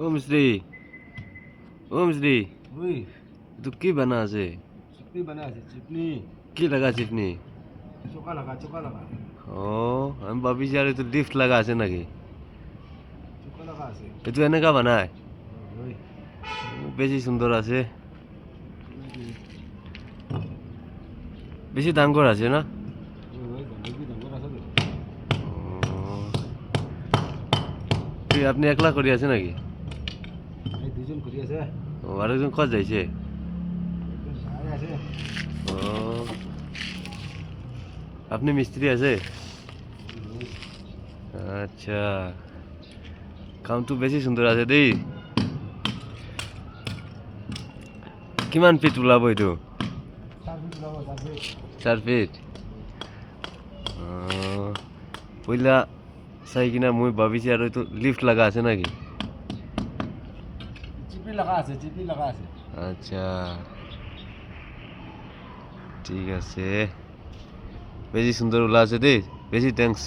ও মিস্ত্রি, ও মিস্ত্রি, ওই তো কি বানা আছে? চিপনি বানাই আছে চিপনি কি লাগা চিপনি? চোকা লাগা ও, আমি ভাবিছি আর তো লিফট লাগা আছে নাকি? চোকা লাগা আছে এতো এনেকা বানায়? ওই বেশি সুন্দর আছে, বেশি ডাঙ্গর আছে না? ওই ডাঙ্গর আছে তো কি আপনি একলা করি আছে নাকি? এই দুজন করি আছে ও, আরেকজন কত যাইছে? একজন সারে আছে ও, আপনি মিস্ত্রি আছে? আচ্ছা, কামটো বেছি সুন্দৰ আছে দেই। কিমান ফিট ওলাব এইটো? 4 ফিট। পইলা চাই কিনা মই ভাবিছি আৰু এইটো লিফ্ট লগা আছে নাকি? চিপনি লাগা আছে আচ্ছা, ঠিক আছে, বেছি সুন্দৰ ওলা আছে দেই, বেছি থেংকস।